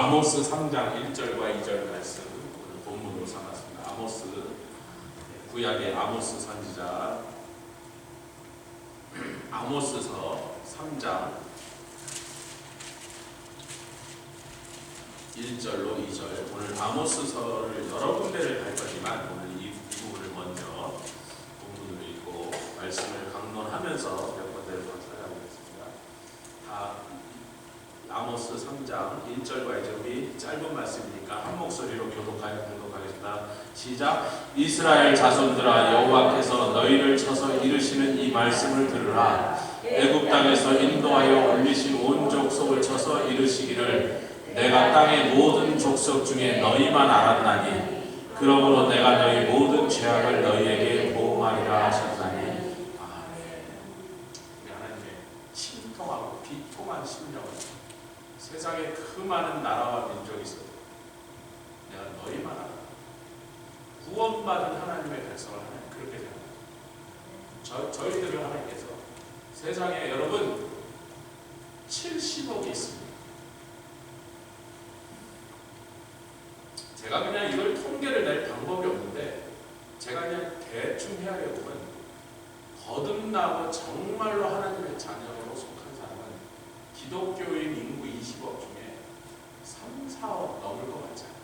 아모스 3장 1절과 2절 말씀 오늘 본문으로 삼았습니다. 아모스, 구약의 아모스 선지자 아모스서 3장 1절로 2절. 오늘 아모스서를 여러 군데를 갈 거지만 오늘 이 부분을 먼저 본문으로 읽고 말씀을 강론하면서 몇 군데를 더 찾아보겠습니다. 아모스 3장 1절과 2절이 짧은 말씀이니까 한 목소리로 교독하겠습니다. 시작. 이스라엘 자손들아, 여호와께서 너희를 쳐서 이르시는 이 말씀을 들으라. 애굽 땅에서 인도하여 올리신 온 족속을 쳐서 이르시기를 내가 땅의 모든 족속 중에 너희만 알았나니 그러므로 내가 너희 모든 죄악을 너희에게 보응하리라 하셨나니. 아멘. 하나님의 침통하고 비통한 심령을 세상에 그 많은 나라와 민족이 있어도 내가 너희만 알아. 구원받은 하나님의 백성을 하나님 그렇게 생각합니다. 저희들을 하나님께서 세상에 여러분 70억이 있습니다. 제가 그냥 이걸 통계를 낼 방법이 없는데 제가 그냥 대충 헤아려보면 거듭나고 정말로 하나님의 자녀로 속한 사람은 기독교인 인구 20억 중에 3, 4억 넘을 것 같지 않아요.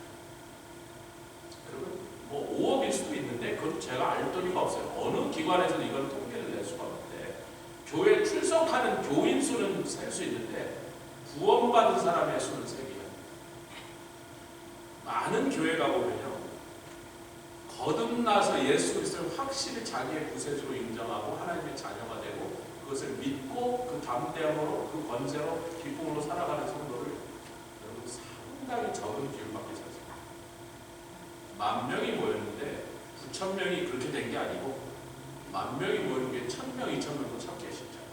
여러분 뭐 5억일 수도 있는데 그건 제가 알 도리가 없어요. 어느 기관에서는 이건 통계를 낼 수가 없는데 교회 출석하는 교인 수는 셀 수 있는데 구원받은 사람의 수는 세기가 많은 교회가 보면요, 거듭나서 예수 그리스도를 확실히 자기의 구세주로 인정하고 하나님의 자녀가 되고 그것을 믿고 그 담대함으로 그 권세로 기쁨으로 살아가는 성도를 여러분 상당히 적은 비율밖에 찾습니다. 10,000명이 모였는데 9,000명이 그렇게 된 게 아니고 10,000명이 모이는 게 1,000명, 2,000명도 찾기 쉽잖아요.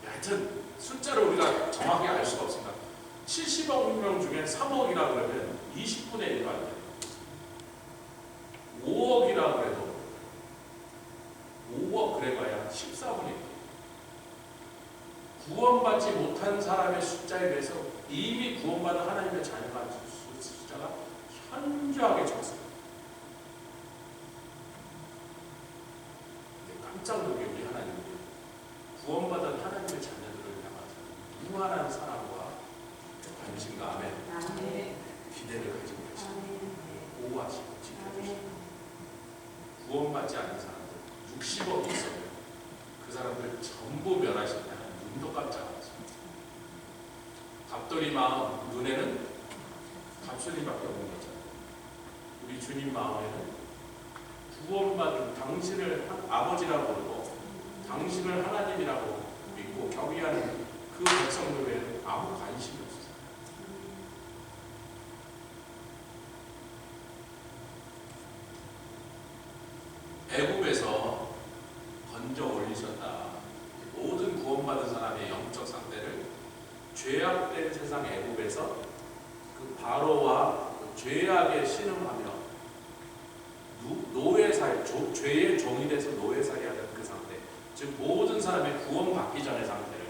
하여튼 숫자를 우리가 정확히 알 수가 없습니다. 70억 명 중에 3억이라 그러면 20분의 1도 안 돼요. 5억이라 그래도 5억 그래봐야 14분의 1. 구원받지 못한 사람의 숫자에 비해서 이미 구원받은 하나님의 자녀가 숫자가 현저하게 적습니다. 깜짝 놀게 우리 하나님이 구원받은 하나님의 자녀들을 향해서 무한한 사랑과 관심과 아멘. 기대를 가지고 계십니다. 보호하시고 지켜주시고 구원받지 않은 사람들 60억이 있어요. 그 사람들 전부 멸하신다. 눈도 깜짝 안 했습니다. 갑돌이 마음 눈에는 갑순이밖에 없는 거잖아요. 우리 주님 마음에는 구원받은 당신을 아버지라고 부르고 당신을 하나님이라고 믿고 경외하는 그 백성들에는 아무 관심이 없어요. 애굽에서 건져 올리셨다. 모든 구원받은 사람의 영적 상태를 죄악된 세상 애굽에서 그 바로와 그 죄악에 신음하며 노예살, 죄의 종이 돼서 노예살이 하는 그 상태, 즉 모든 사람의 구원받기 전의 상태를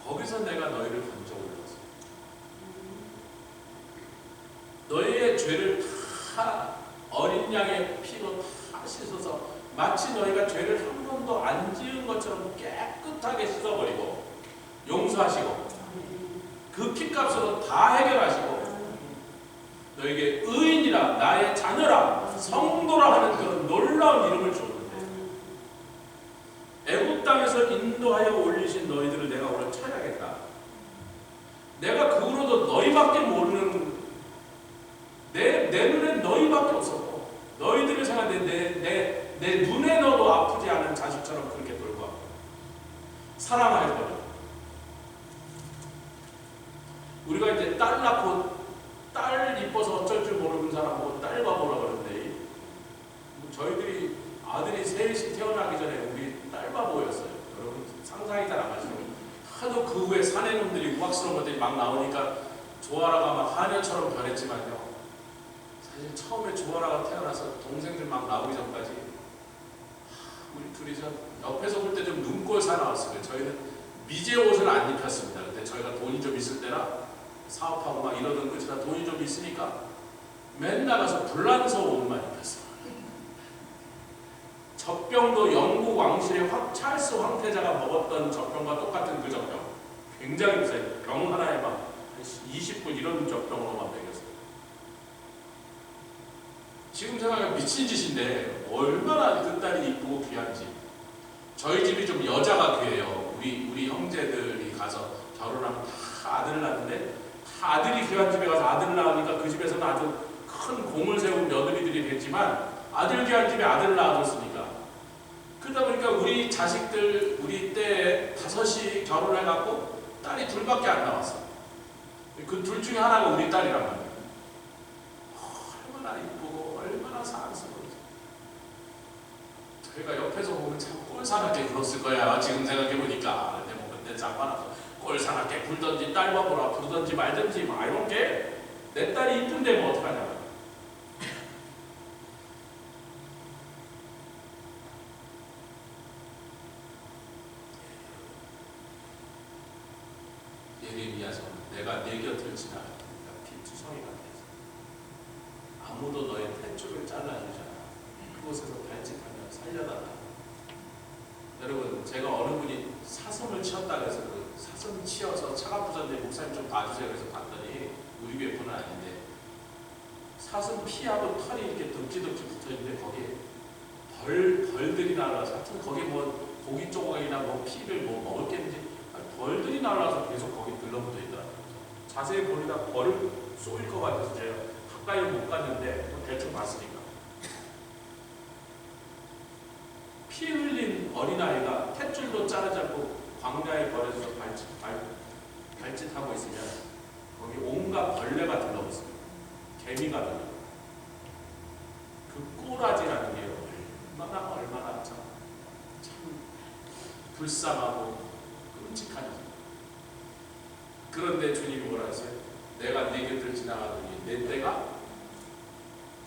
거기서 내가 너희를 건져 올렸어. 너희의 죄를 다 어린 양의 피로 다 씻어서 마치 너희가 죄를 한 번도 안 지은 것처럼 깨끗하게 씻어버리고 용서하시고 그 피값으로 다 해결하시고 너에게 의인이라 나의 자녀라 성도라 하는 그런 놀라운 이름을 줬는데 애굽 땅에서 인도하여 올리신 너희들을 내가 오늘 찾아야겠다. 내가 그 후로도 너희밖에 모르는 내 눈엔 너희밖에 없었고 너희들을 생각하는데 내 눈에 넣어도 아프지 않은 자식처럼 그렇게 돌보았고 사랑하였거든. 우리가 이제 딸 낳고 딸 이뻐서 어쩔 줄 모르는 사람하고 딸 바보라 그러는데 저희들이 아들이 셋이 태어나기 전에 우리 딸 바보였어요. 여러분 상상이 잘 안 가시죠? 하도 그 후에 사내놈들이 우악스러운 것들이 막 나오니까 조아라가 막 하녀처럼 변했지만요. 사실 처음에 조아라가 태어나서 동생들 막 나오기 전까지 우리 둘이서 옆에서 볼 때 좀 눈꼴 사나웠어요. 저희는 미제 옷을 안 입혔습니다. 근데 저희가 있으니까 맨날 가서 불란서 옷만 입혔어. 젖병도 영국 왕실의 찰스 황태자가 먹었던 젖병과 똑같은 그 젖병. 굉장히 비싸요. 병 하나에 막 20불 이런 젖병으로만 먹였어요. 지금 생각하면 미친 짓인데 얼마나 그 딸이 이쁘고 귀한지. 저희 집이 좀 여자가 귀해요. 우리 형제들이 가서 결혼하면 다 아들을 낳는데 다 아들이 귀한 집에 가서 아들을 낳으니까 그 집에서는 아주 큰 공을 세운 며느리들이 됐지만 아들 귀한 집에 아들을 낳아줬으니까 그러다 보니까 우리 자식들 우리 때에 5이 결혼해갖고 딸이 둘밖에 안 나왔어. 그 둘 중에 하나가 우리 딸이란 말이에요. 얼마나 이쁘고 얼마나 사랑스러운지. 저희가 옆에서 보면 참 꼴사납게 굴었을 거야. 지금 생각해보니까. 근데 뭐 그때 장관아서 꼴사납게 굴던지 딸 먹으라 부르던지 말든지 막 이런 게 내 딸이 이쁜데 뭐 어떡하냐. 예레미야서 내가 네 곁을 지나갔다. 빛투성이가 돼서 아무도 너의 탯줄을 잘라주지 않아. 그곳에서 발짓하며 살려달라. 여러분 제가 어느 분이 사슴을 치었다 그래서 그 사슴 치어서 차가 부셨는데 목사님 좀 봐주세요 그래서 봤더니 우리 교회 분은 아닌데 사슴 피하고 털이 이렇게 덕지덕지 붙어있는데 거기에 벌들이 날아서 하여튼 거기 뭐 고기 조각이나 뭐 피를 뭐 먹을 게 있는지 벌들이 날아서 계속 거기 들러붙어 있더라고요. 자세히 보니까 벌을 쏘일 것 같아서 제가 가까이 못 갔는데 대충 봤으니까 피 흘린 어린아이가 탯줄도 자르지 않고 광야에 버려져서 발짓하고 있으면 거기 온갖 벌레가 들러붙습니다. 개미가 들러. 그 꼬라지라는 게 얼마나 참 불쌍하고 끔찍한 일. 그런데 주님이 뭐라 하세요? 내가 네 곁을 지나가더니 내 때가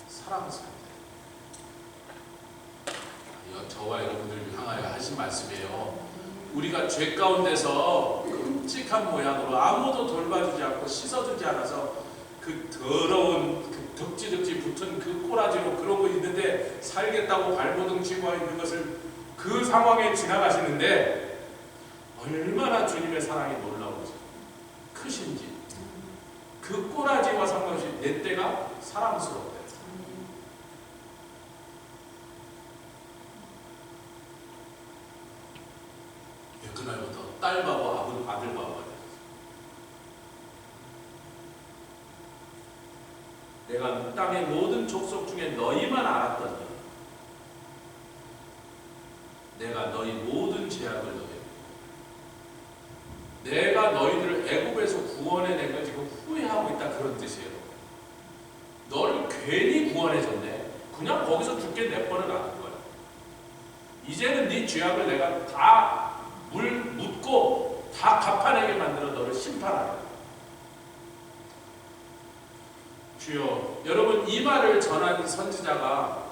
사랑스럽다. 저와 여러분들을 향하여 하신 말씀이에요. 우리가 죄 가운데서 끔찍한 모양으로 아무도 돌봐주지 않고 씻어주지 않아서 그 더러운 그 덕지덕지 붙은 그 꼬라지로 그러고 있는데 살겠다고 발버둥 치고 있는 것을 그 상황에 지나가시는데 얼마나 주님의 사랑이 놀라운지 크신지 그 꼬라지와 상관없이 내 때가 사랑스럽다. 그날부터 딸바보 아들바보가 됐어요. 내가 땅의 모든 족속 중에 너희만 알았더니 내가 너희 모든 죄악을 너희에게 내가 너희들을 애굽에서 구원해낸 걸 지금 후회하고 있다 그런 뜻이에요. 너를 괜히 구원해줬네. 그냥 거기서 죽게 내버려 놔둔 거야. 이제는 네 죄악을 내가 다 묻고 다 갚아내게 만들어 너를 심판하라. 주여, 여러분 이 말을 전한 선지자가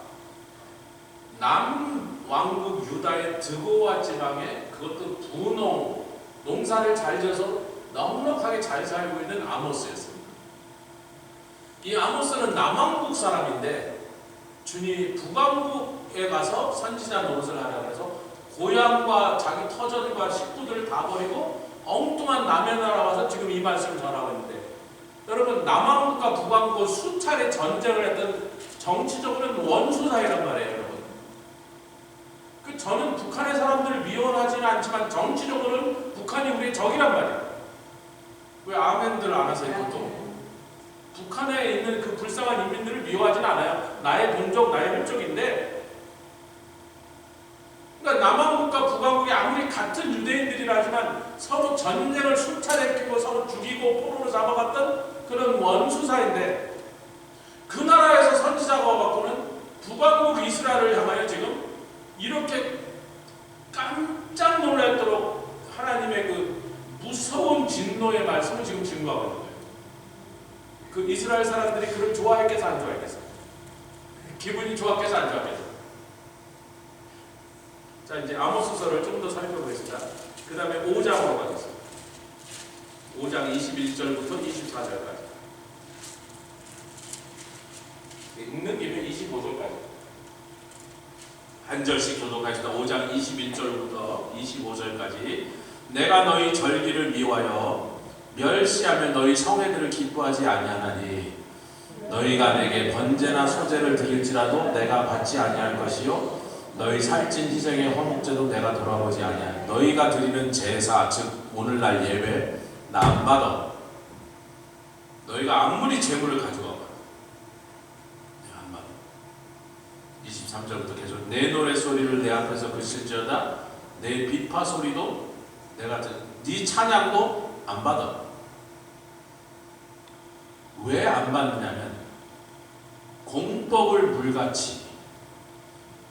남왕국 유다의 드고와 지방에 그것도 부농 농사를 잘 지어서 넉넉하게 잘 살고 있는 아모스였습니다. 이 아모스는 남왕국 사람인데 주님이 북왕국에 가서 선지자 노릇을 하라 그래서 고향과 자기 터전과 식구들을 다 버리고 엉뚱한 남의 나라 와서 지금 이 말씀을 전하고 있는데 여러분 남왕국과 북왕국은 수차례 전쟁을 했던 정치적으로는 원수 사이란 말이에요. 여러분 저는 북한의 사람들을 미워하지는 않지만 정치적으로는 북한이 우리의 적이란 말이에요. 왜 아멘들 안 하세요? 보통 북한에 있는 그 불쌍한 인민들을 미워하지는 않아요. 나의 동족, 나의 혈족인데 그러니까 남왕국과 북왕국이 아무리 같은 유대인들이라 하지만 서로 전쟁을 수차례 끼고 서로 죽이고 포로로 잡아갔던 그런 원수사인데 그 나라에서 선지자가 와갖고는 북왕국 이스라엘을 향하여 지금 이렇게 깜짝 놀랄도록 하나님의 그 무서운 진노의 말씀을 지금 증거하고 있는 거예요. 그 이스라엘 사람들이 그를 좋아했겠어 안 좋아했겠어? 기분이 좋았겠어 안 좋았겠어? 자 이제 아모스서를 좀 더 살펴보겠습니다. 그 다음에 5장으로 가겠습니다. 5장 21절부터 24절까지. 읽는 김에 25절까지 한 절씩 교독하시다. 5장 21절부터 25절까지. 내가 너희 절기를 미워하여 멸시하며 너희 성회들을 기뻐하지 아니하나니 너희가 내게 번제나 소제를 드릴지라도 내가 받지 아니할 것이요 너희 살찐 희생의 화목제도 내가 돌아보지 아니하니 너희가 드리는 제사 즉 오늘날 예배 나 안 받아. 너희가 아무리 재물을 가져와봐 내가 안 받아. 23절부터 계속 내 노랫소리를 내 앞에서 그칠지어다 내 비파 소리도 내가 네 찬양도 안 받아. 왜 안 받느냐면 공법을 물같이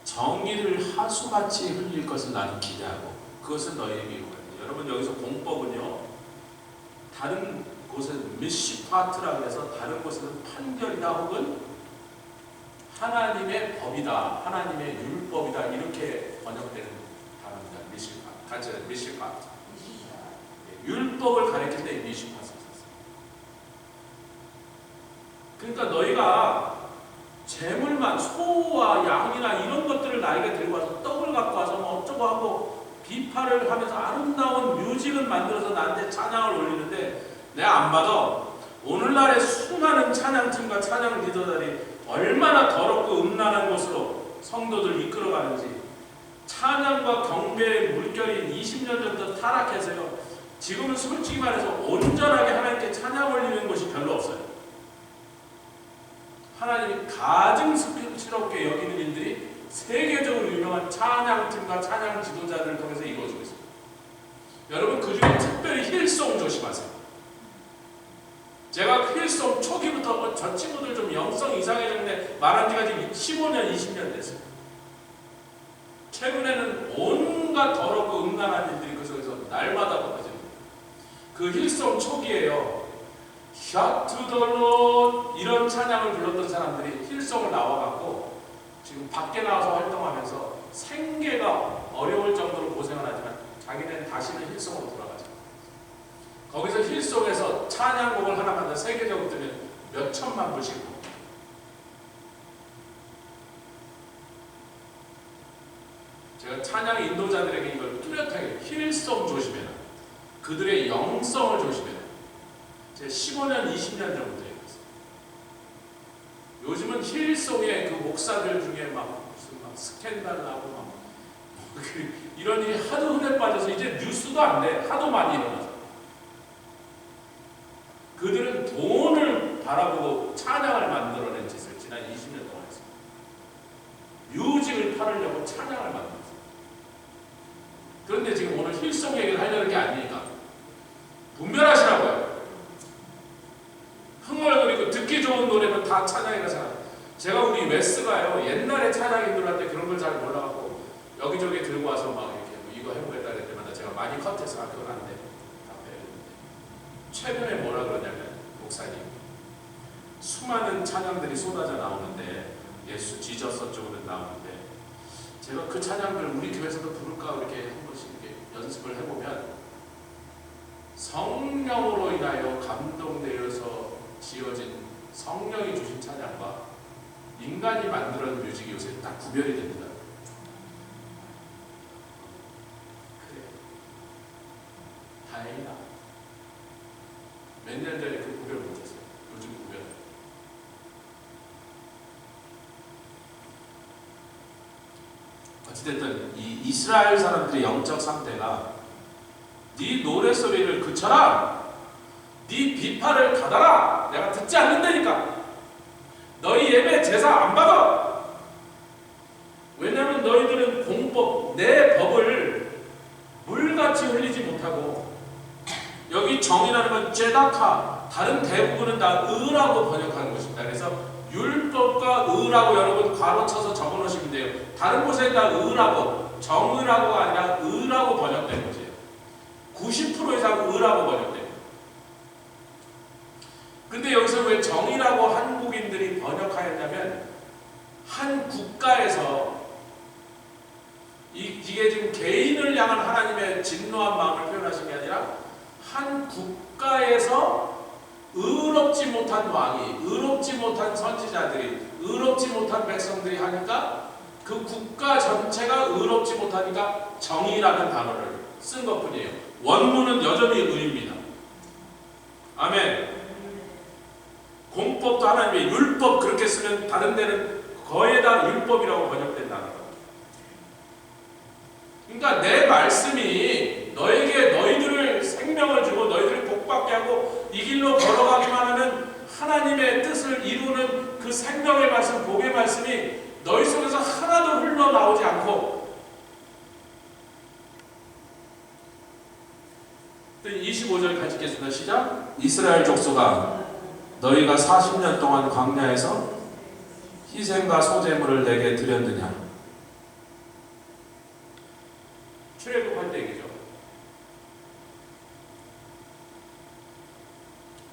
정의를 하수같이 흘릴 것을 나는 기대하고 그것은 너희에게 이루어집니다. 여러분 여기서 공법은요 다른 곳은 미시파트라고 해서 다른 곳에는 판결이다 혹은 하나님의 법이다 하나님의 율법이다 이렇게 번역되는 단어입니다. 미시파트 같이 미시파트 율법을 가리킬 때 미시파트 썼어요. 그러니까 너희가 재물만 소와 양이나 이런 것들을 나에게 들고 와서 떡을 갖고 와서 뭐 어쩌고 하고 비파를 하면서 아름다운 뮤직을 만들어서 나한테 찬양을 올리는데 내가 안 받아. 오늘날의 수많은 찬양팀과 찬양 리더들이 얼마나 더럽고 음란한 곳으로 성도들 이끌어가는지 찬양과 경배의 물결이 20년 전부터 타락해서요 지금은 솔직히 말해서 온전하게 하나님께 찬양 올리는 곳이 별로 없어요. 하나님이 가장 스피릿스럽게 여기는 일들이 세계적으로 유명한 찬양팀과 찬양 지도자들을 통해서 이루어지고 있습니다. 여러분 그중에 특별히 힐송 조심하세요. 제가 힐송 초기부터 저 친구들 좀 영성 이상해졌는데 말한 지가 지금 15년 20년 됐어요. 최근에는 온갖 더럽고 음란한 일들이 그 속에서 날마다 벌어집니다. 그 힐송 초기에요. Shout to the Lord 이런 찬양을 불렀던 사람들이 힐송을 나와갖고 지금 밖에 나와서 활동하면서 생계가 어려울 정도로 고생을 하지만 자기는 다시는 힐송으로 돌아가죠. 거기서 힐송에서 찬양곡을 하나 만든 세계적으로 뜨면 몇 천만 불씩 봅니다. 제가 찬양 인도자들에게 이걸 뚜렷하게 힐송 조심해라. 그들의 영성을 조심해라. 제가 15년, 20년 전부터 얘기했어요. 요즘은 힐송의 그 목사들 중에 무슨 스캔들 나고 이런 일이 하도 흔해 빠져서 이제 뉴스도 안 돼. 하도 많이 일어나서. 그들은 돈을 바라보고 찬양을 만들어낸 짓을 지난 20년 동안 했습니다. 뮤직을 팔으려고 찬양을 만들었어요. 그런데 지금 오늘 힐송 얘기를 하려는 게 아니니까 분별하시라고요. 흥얼거리고 듣기 좋은 노래는 다 찬양이라 생각해요. 제가 우리 웨스가요 옛날에 찬양인들한테 그런 걸 잘 몰라갖고 여기저기 들고 와서 막 이렇게 뭐 이거 해보겠다 그럴 때마다 제가 많이 컷해서 그건 안 돼. 다 배웠는데 최근에 뭐라 그러냐면 목사님 수많은 찬양들이 쏟아져 나오는데 예수 지저스 쪽으로 나오는데 제가 그 찬양들 우리 교회에서도 부를까 이렇게 한 번씩 이렇게 연습을 해보면 성령으로 인하여 감동되어서 지어진 성령이 주신 찬양과 인간이 만들어낸 뮤직이 요새 딱 구별이 됩니다. 그래 다행이다. 몇 년 전에 그 구별 못했어요. 요즘 구별. 어찌됐든 이 이스라엘 사람들의 영적 상태가 네 노래소리를 그쳐라, 네 비파를 닫아라, 내가 듣지 않는다니까. 너희 예배 제사 안 받아. 왜냐하면 너희들은 공법, 내 법을 물같이 흘리지 못하고, 여기 정이라는 건 제다카, 다른 대부분은 다 의라고 번역하는 것입니다. 그래서 율법과 의라고 여러분 괄호 쳐서 적어 놓으시면 돼요. 다른 곳에 다 의라고, 정의라고가 아니라 의라고 번역된 거죠. 90% 이상 의라고 번역돼요. 근데 여기서 왜 정의라고 한국인들이 번역하였냐면, 한 국가에서 이게 지금 개인을 향한 하나님의 진노한 마음을 표현하신 게 아니라 한 국가에서 의롭지 못한 왕이, 의롭지 못한 선지자들이 의롭지 못한 백성들이 하니까 그 국가 전체가 의롭지 못하니까 정의라는 단어를 쓴 것뿐이에요. 원문은 여전히 의입니다. 아멘. 공법도 하나님의 율법 그렇게 쓰면 다른 데는 거의 다 율법이라고 번역된다는 거예요. 그러니까 내 말씀이 너에게 너희들을 생명을 주고 너희들을 복받게 하고 이 길로 걸어가기만 하는 하나님의 뜻을 이루는 그 생명의 말씀, 복의 말씀이 너희 속에서 하나도 흘러나오지 않고 25절 같이 읽겠습니다. 시작. 이스라엘 족속아 너희가 40년 동안 광야에서 희생과 소제물을 내게 드렸느냐. 출애굽할 때 얘기죠.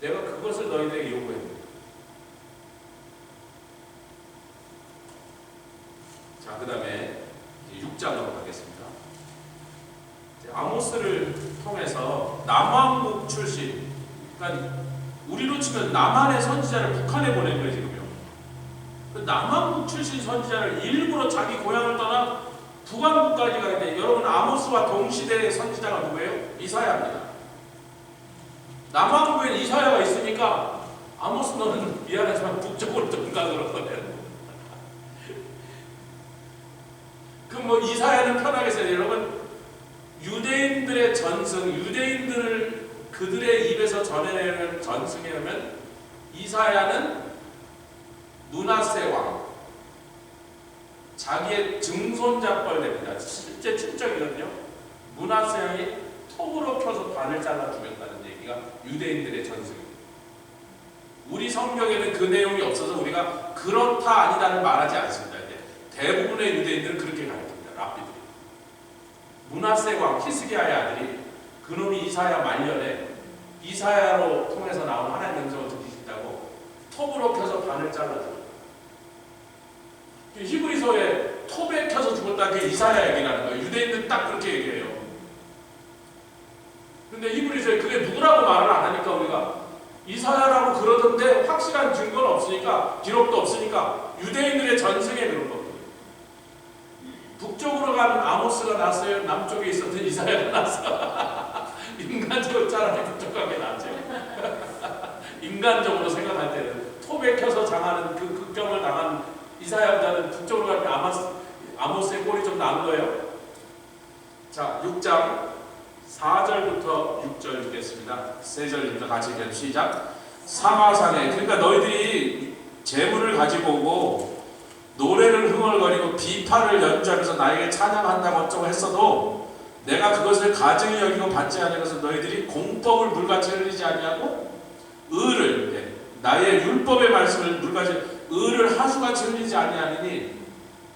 내가 그것을 너희들에게 요구했는데. 자, 그 다음에 6장으로 가겠습니다. 아모스를 통해서 남왕국 출신, 그러니까 우리로 치면 남한의 선지자를 북한에 보낸 거예요, 지금요. 그 남왕국 출신 선지자를 일부러 자기 고향을 떠나 북왕국까지 가는데, 여러분 아모스와 동시대의 선지자가 누구예요? 이사야입니다. 남왕국에 이사야가 있으니까 아모스 너는 미안하지만 북쪽으로 좀 가 그러거든. 그럼 뭐 이사야는 편하게 써요. 여러분 유대인들의 전승, 유대인들을 그들의 입에서 전해내는 전승에 하면 이사야는 므낫세 왕, 자기의 증손자뻘 됩니다. 실제 친척이거든요. 므낫세 왕이 톱으로 펴서 발을 잘라 죽였다는 얘기가 유대인들의 전승입니다. 우리 성경에는 그 내용이 없어서 우리가 그렇다 아니다를 말하지 않습니다. 대부분의 유대인들은 그렇게 가르칩니다. 랍비들이. 므낫세 왕 히스기야의 아들이 그놈이 이사야 말년에 이사야로 통해서 나온 하나님의 음성을 듣기 싶다고 톱으로 켜서 발을 잘라줘. 히브리서에 톱에 켜서 죽었다는 게 이사야 얘기라는 거예요. 유대인들은 딱 그렇게 얘기해요. 근데 히브리서에 그게 누구라고 말을 안 하니까 우리가 이사야라고 그러던데 확실한 증거는 없으니까, 기록도 없으니까 유대인들의 전승에 그런 겁니다. 북쪽으로 가는 아모스가 났어요? 남쪽에 있었던 이사야가 났어? 인간적으로 차라리 북쪽 가게 낫죠. 인간적으로 생각할 때는 톱에 켜서 장하는 그 극경을 당한 이사야보다는 북쪽으로 가면 아모스의 꼴이 좀 나은 거예요. 자, 6장 4절부터 6절 읽겠습니다. 세 절입니다. 같이 읽겠습니다. 시작. 사마산에, 그러니까 너희들이 재물을 가지고 오고 노래를 흥얼거리고 비파를 연주하면서 나에게 찬양한다고 어쩌고 했어도 내가 그것을 가증히 여기고 받지 아니하면서 너희들이 공법을 물같이 흘리지 아니하고 의를, 나의 율법의 말씀을 물같이 의를 하수같이 흘리지 아니하니,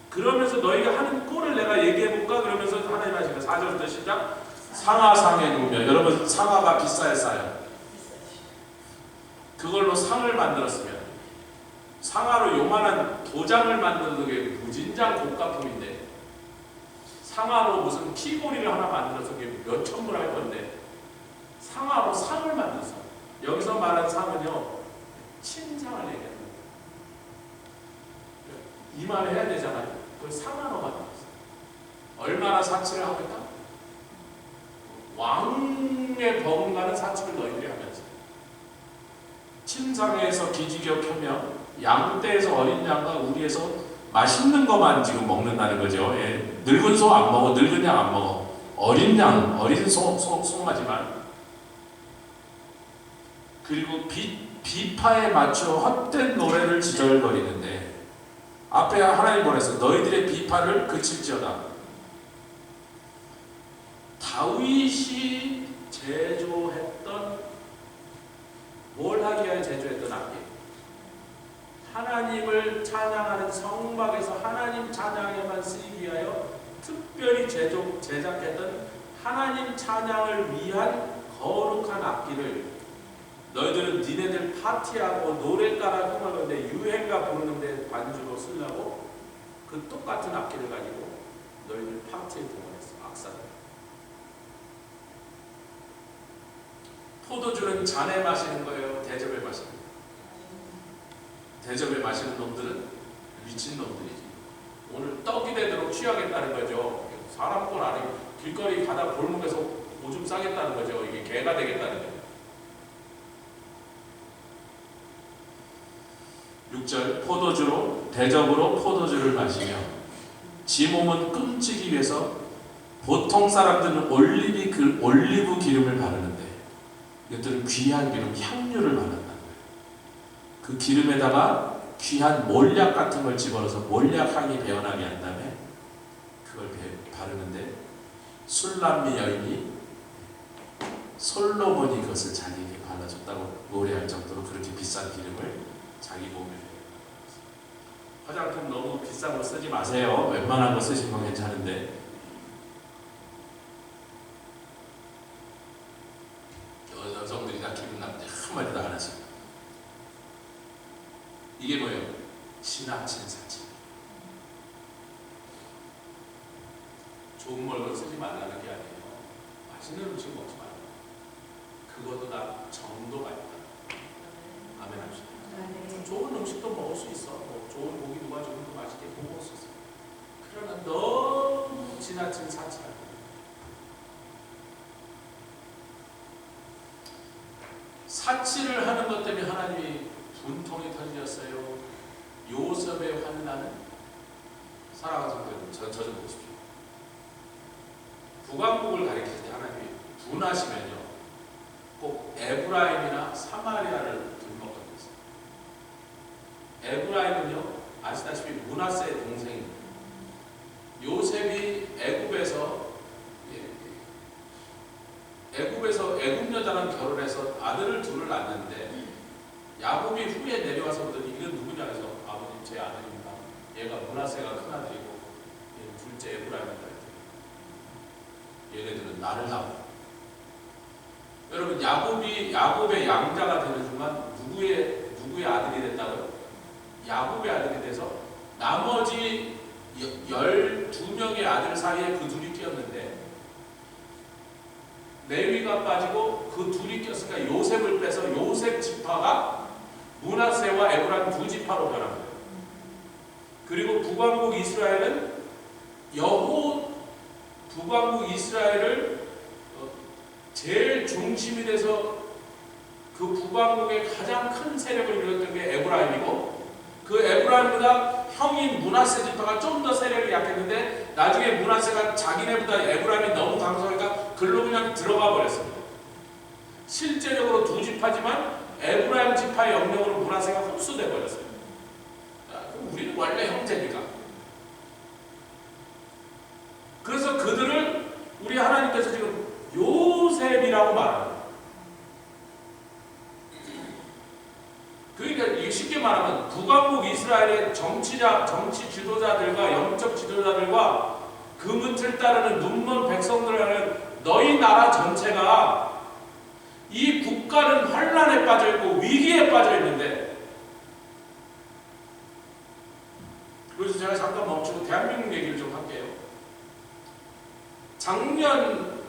그러면서 너희가 하는 꼴을 내가 얘기해볼까? 그러면서 하나님 하시면 4절부터 시작. 상아상에 누우며, 여러분 상아가 비싸야 싸요. 그걸로 상을 만들었으면, 상아로 요만한 도장을 만드는 게 무진장 고가품인데 상아로 무슨 키고리를 하나 만들어서 그게 몇 천불 할 건데 상아로 상을 만들었어. 여기서 말하는 상은요, 친상을 얘기하는 거예요. 이 말을 해야 되잖아요. 그걸 상아로 만들었어. 얼마나 사치를 하고 있다? 왕의 버금가는 사치를 너희들이 하면서 침상에서 기지개혁하며 양떼에서 어린 양과 우리에서 맛있는 것만 지금 먹는다는 거죠. 예. 늙은 소 안 먹어, 늙은 양 안 먹어. 어린 양, 어린 소마지만. 그리고 비파에 맞춰 헛된 노래를 지절거리는데, 앞에 하나님 보내서 너희들의 비파를 그칠지어다. 다윗이 제조했던, 뭘 하기 위하여 제조했던 악기? 하나님을 찬양하는 성막에서 하나님 찬양에만 쓰이기 위하여 특별히 제작했던 하나님 찬양을 위한 거룩한 악기를 너희들은 니네들 파티하고 노래가라 흥하는데 유행가 부르는데 반주로 쓰려고 그 똑같은 악기를 가지고 너희들 파티에 동원했어. 악사들. 포도주는 잔에 마시는 거예요? 대접에 마시는 거예요? 대접에 마시는 놈들은 미친놈들이지. 오늘 떡이 되도록 취하겠다는 거죠. 사람 꼴 아니고 길거리 가다 골목에서 오줌 싸겠다는 거죠. 이게 개가 되겠다는 거죠. 6절 포도주로 대접으로 포도주를 마시며 지 몸은 끔찍이 위해서 보통 사람들은 올리브 기름을 바르는데 이것들은 귀한 기름, 향료를 바른다는 거예요. 그 기름에다가 귀한 몰약 같은 걸 집어넣어서 몰약 향이 배어나게 한 다음에 그걸 바르는데 술람미 여인이 솔로몬이 그것을 자기에게 발라줬다고 노래할 정도로 그렇게 비싼 기름을 자기 몸에. 화장품 너무 비싼 거 쓰지 마세요. 웬만한 거 쓰시는 건 괜찮은데. 여성들이 다 기분 나쁜데 한마디도 안 하시고. 이게 뭐예요? 지나친 사치. 좋은 물건 쓰지 말라는 게 아니에요. 맛있는 음식 먹지 말라. 그것도 다 정도가 있다. 아멘 합시다. 좋은 음식도 먹을 수 있어. 뭐 좋은 고기 누가 주면 맛있게 먹을 수 있어. 그러나 너무 지나친 사치하고 사치를 하는 것 때문에 하나님이 분통이 터지셨어요. 요셉의 환난은 사랑하는 성도여러분, 저 좀 보십시오. 북왕국을 가리킬 때 하나님이 분하시면요, 꼭 에브라임이나 사마리아를 들먹거든요. 에브라임은요, 아시다시피 므낫세의 동생입니다. 요셉이 애굽에서 애굽 여자랑 결혼해서 아들을 둘을 낳는데 야곱이 후에 내려와서 보더니 이건 누구냐 해서 아버님 제 아들입니다. 얘가 므낫세가 큰아들이고 얘는 둘째 에브라임입니다. 얘네들은 나를 낳아. 여러분 야곱의 양자가 되는 순간 누구의 아들이 됐다고요? 야곱의 아들이 돼서 나머지 12명의 아들 사이에 그 둘이 끼었는데 레위가 빠지고 그 둘이 꼈으니까 요셉을 빼서 요셉 지파가 므낫세와 에브라임 두 지파로 변합니다. 그리고 북왕국 이스라엘은 북왕국 이스라엘을 제일 중심이 돼서 그 북왕국의 가장 큰 세력을 이뤘던 게 에브라임이고 그 에브라임보다 형인 므낫세 지파가 좀 더 세력이 약했는데 나중에 므낫세가 자기네보다 에브라임이 너무 강성하니까 글로 그냥 들어가 버렸습니다. 실제적으로 두 지파지만 에브라임 지파의 영역으로 므낫세가 흡수돼 버렸어요. 그럼 우리는 원래 형제니까. 그래서 그들을 우리 하나님께서 지금 요셉이라고 말합니다. 그러니까 이게 쉽게 말하면 북왕국 이스라엘의 정치 지도자들과 영적 지도자들과 그 문틀 따르는 눈먼 백성들을 너희 나라 전체가 이 국가는 환란에 빠져 있고 위기에 빠져 있는데, 그래서 제가 잠깐 멈추고 대한민국 얘기를 좀 할게요. 작년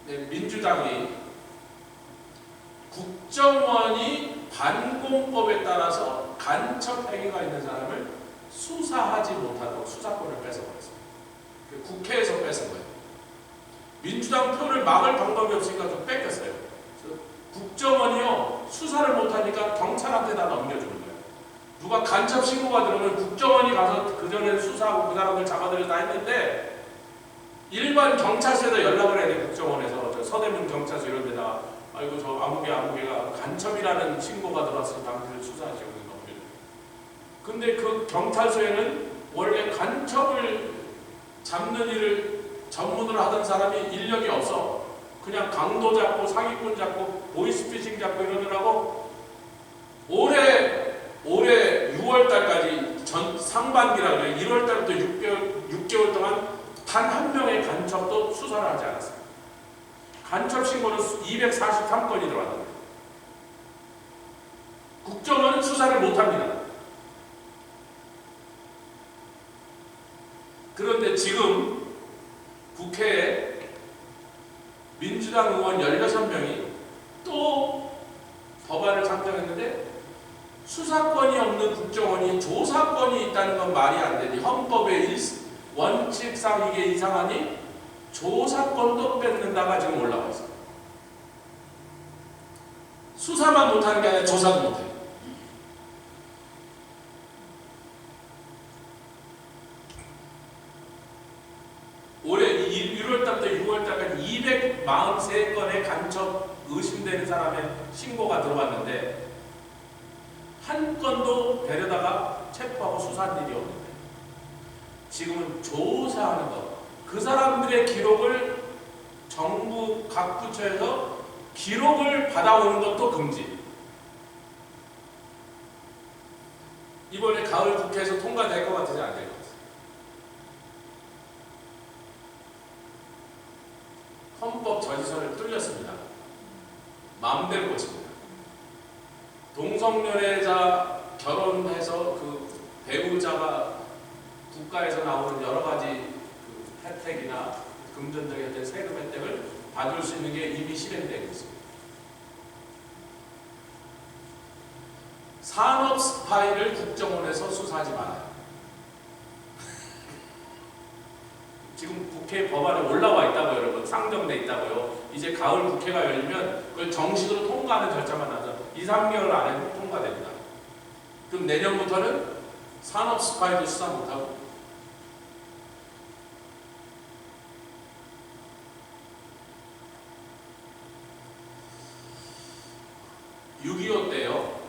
민주당이 국정원이 반공법에 따라서 간첩 행위가 있는 사람을 수사하지 못하도록 수사권을 뺏어버렸습니다. 국회에서 뺏은 거예요. 민주당 표를 막을 방법이 없으니까 좀 뺏겼어요. 국정원이요, 수사를 못하니까 경찰한테 다 넘겨주는 거예요. 누가 간첩 신고가 들어오면 국정원이 가서 그전에 수사하고 그 사람을 잡아들여 다 했는데 일반 경찰서에다 연락을 해야 돼. 국정원에서 저 서대문 경찰서 이런 데다가 아이고 저 아무개가 간첩이라는 신고가 들어왔으니 당신을 수사하시고 넘겨줘요. 근데 그 경찰서에는 원래 간첩을 잡는 일을 전문으로 하던 사람이 인력이 없어. 그냥 강도 잡고 사기꾼 잡고 보이스피싱 잡고 이러느라고 올해 6월달까지 상반기라 그래요. 1월달부터 6개월 동안 단 한 명의 간첩도 수사를 하지 않았어요. 간첩 신고는 243건이 들어왔던 거예요. 국정원은 수사를 못합니다. 그런데 지금 국회에 민주당 의원 16명이 또 법안을 상정했는데 수사권이 없는 국정원이 조사권이 있다는 건 말이 안 되니 헌법의 원칙상 이게 이상하니 조사권도 뺏는다가 지금 올라와 있어요. 수사만 못하는 게 아니라 조사도 못해요. 올해 1월달부터 6월달까지 243건의 간첩 의심되는 사람의 신고가 들어왔는데 한 건도 데려다가 체포하고 수사한 일이 없는데 지금은 조사하는 것, 그 사람들의 기록을 정부 각 부처에서 기록을 받아오는 것도 금지. 이번에 가을 국회에서 통과될 것 같으지 안 될 것 같아요. 헌법 저지선을 뚫렸습니다. 마음대로 고칩니다. 동성연애자 결혼해서 그 배우자가 국가에서 나오는 여러 가지 그 혜택이나 금전적인 세금 혜택을 받을 수 있는 게 이미 실행되고 있습니다. 산업 스파이를 국정원에서 수사하지 말아요. 지금 국회 법안에 올라와 있다고요, 여러분. 상정돼 있다고요. 이제 가을 국회가 열리면 그걸 정식으로 통과하는 절차만 하죠. 2, 3개월 안에 통과됩니다. 그럼 내년부터는 산업 스파이도 수사 못하고 6.25 때요.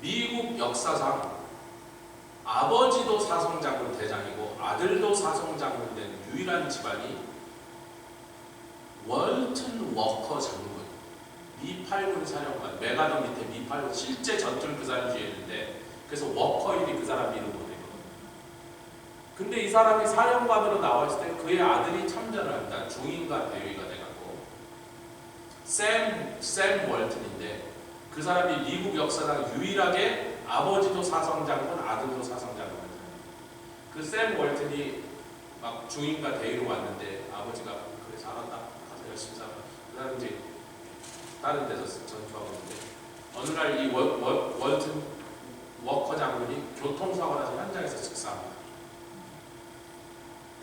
미국 역사상 아버지도 사성장군 대장이고 아들도 사성장군 된 유일한 집안이 월튼 워커 장군, 미8군 사령관, 메가더 밑에 미8군 실제 전투를 그 사람이 주했는데 그래서 워커일이 그 사람 이름으로 되거든요. 근데 이 사람이 사령관으로 나와 있을 때 그의 아들이 참전을 합니다. 중인과 대위가 돼갖고 샘 월튼인데 그 사람이 미국 역사상 유일하게 아버지도 사성장군, 아들도 사성장군. 그 샘 월튼이 막 중인과 대위로 왔는데 아버지가 그래 잘한다, 가서 열심히 살아. 그 사람 이제 다른 데서 전투하고 있는데 어느 날 이 월튼 워커 장군이 교통사고 나서 현장에서 즉사합니다.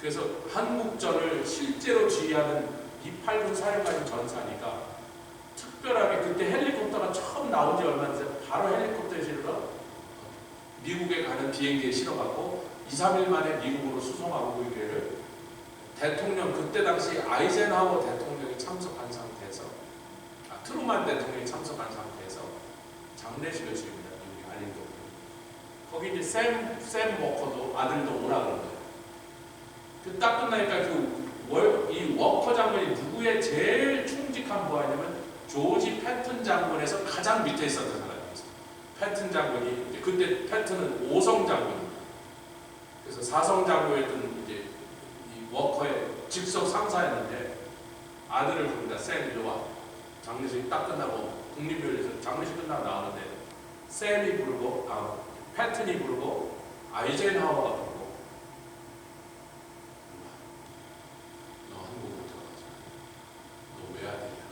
그래서 한국전을 실제로 지휘하는 미8군 사령관이 전사니까 특별하게 그때 헬리콥터가 처음 나온 지 얼마 안 돼서 바로 헬리콥터에 실어 미국에 가는 비행기에 실어갖고 2, 3일 만에 미국으로 수송하고 그 기회를 대통령 그때 당시 아이젠하워 대통령이 참석한 상태에서 트루만 대통령이 참석한 상태에서 장례식을 치릅니다. 미국이 알린도. 거기 이제 샘 워커도 아들도 오라 그런 거예요. 그 딱 끝나니까 이 워커 장군이 누구의 제일 충직한 부하냐면 조지 패튼 장군에서 가장 밑에 있었던 사람이었어요. 패튼 장군이 그때 패튼은 5성 장군입니다. 그래서 4성 장군이었던 이제 이 워커의 직속 상사였는데 아들을 부릅니다. 샘 일로 와. 장례식이 딱 끝나고 국립묘지에서 장례식 끝나고 나오는데 샘이 부르고 패튼이 부르고 아이젠하워가 부르고 너 한국으로 들어가자. 너 외아들이야.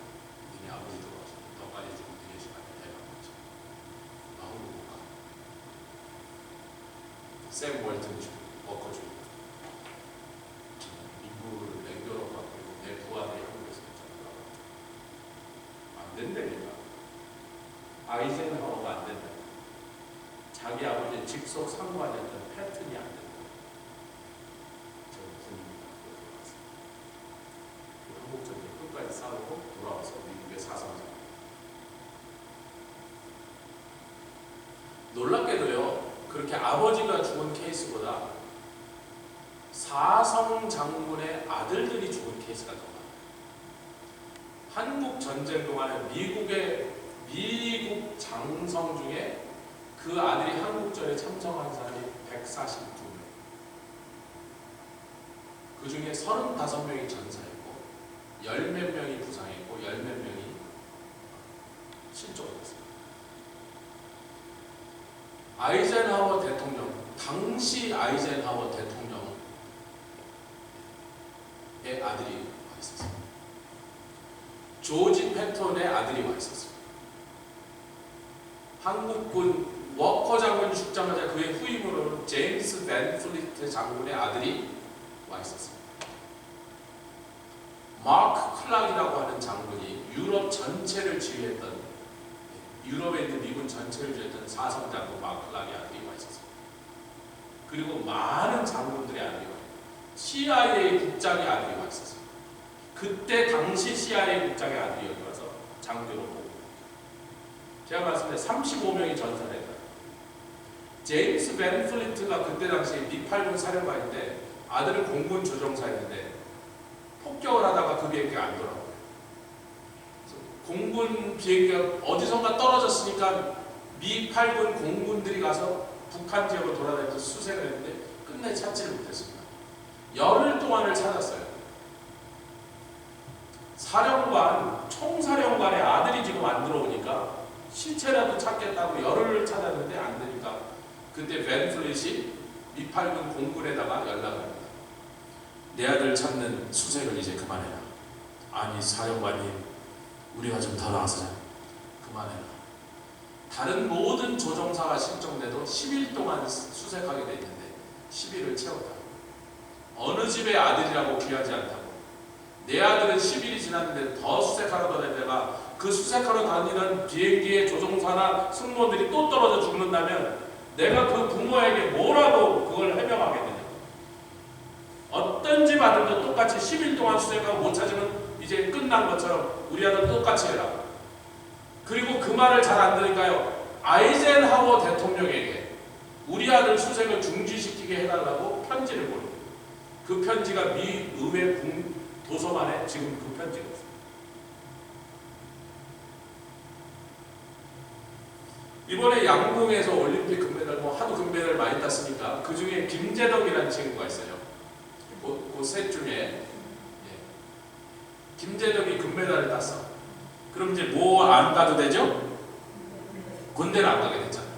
니네 아버지 들어가서 너 빨리 죽고 니네 집안에 대박하자. 너 한국 못 가. 샘 월튼 워커 중 미국을 맹교로 바꾸고 내 부하들이 한국에서 안 된다니까. 아이젠하워가 안 된다. 자기 아버지의 직속 상관이었던 패튼이 안 된다. 저는 군인입니다. 한국전쟁 끝까지 싸우고 돌아와서 미국의 사상자. 놀랍게도요, 그렇게 아버지가 죽은 케이스보다 사성 장군의 아들들이 죽은 케이스가 더 많아요. 한국 전쟁 동안에 미국 장성 중에 그 아들이 한국전에 참석한 사람이 142명. 그 중에 35명이 전사했고, 10몇 명이 부상했고, 10몇 명이 실종을 했습니다. 아이젠하워 대통령, 당시 아이젠하워 대통령의 아들이 와 있었습니다. 조지 패턴의 아들이 와 있었습니다. 한국군 워커 장군이 죽자마자 그의 후임으로는 제임스 밴 플리트 장군의 아들이 와 있었습니다. 마크 클락이라고 하는 장군이 유럽 전체를 지휘했던, 유럽에 있는 미군 전체를 지휘했던 사성 장군 마크 클락의 아들이 와 있었습니다. 그리고 많은 장군들의 아들이 와 있었습니다. CIA 국장의 아들이 와 있었습니다. 그때 당시 CIA 국장의 아들이 여기 와서 장교로 보고, 제가 말씀드린 35명이 전사했다. 제임스 밴 플리트가 그때 당시 미8군 사령관인데 아들은 공군 조종사였는데 폭격을 하다가 그 비행기가 안 돌아오고요. 공군 비행기가 어디선가 떨어졌으니까 미8군 공군들이 가서 북한 지역을 돌아다니면서 수색을 했는데 끝내 찾지를 못했습니다. 열흘 동안을 찾았어요. 사령관, 총사령관의 아들이 지금 안 들어오니까 시체라도 찾겠다고 열흘을 찾았는데 안 되니까 그때 밴 플릿이 미8군 공군에다가 연락을 합니다. 내 아들 찾는 수색을 이제 그만해라. 아니 사령관님, 우리가 좀 더 나서자. 그만해라. 다른 모든 조종사가 실종돼도 10일 동안 수색하게 돼 있는데 10일을 채웠다. 어느 집의 아들이라고 귀하지 않다고. 내 아들은 10일이 지났는데 더 수색하러 다니다가 그 수색하러 다니는 비행기의 조종사나 승무원들이 또 떨어져 죽는다면 내가 그 부모에게 뭐라고 그걸 해명하겠느냐. 어떤 집 아들도 똑같이 10일 동안 수색하고 못 찾으면 이제 끝난 것처럼 우리 아들 똑같이 해라. 그리고 그 말을 잘 안 들으니까요, 아이젠하워 대통령에게 우리 아들 수색을 중지시키게 해달라고 편지를 보내요. 그 편지가 미 의회 도서관에 지금 그 편지가 있습니다. 이번에 양궁에서 올림픽 금메달, 하도 금메달 많이 땄으니까 그 중에 김재덕이라는 친구가 있어요. 그 셋 중에 김재덕이 금메달을 땄어. 그럼 이제 뭐 안 가도 되죠? 군대를 안 가게 됐잖아요.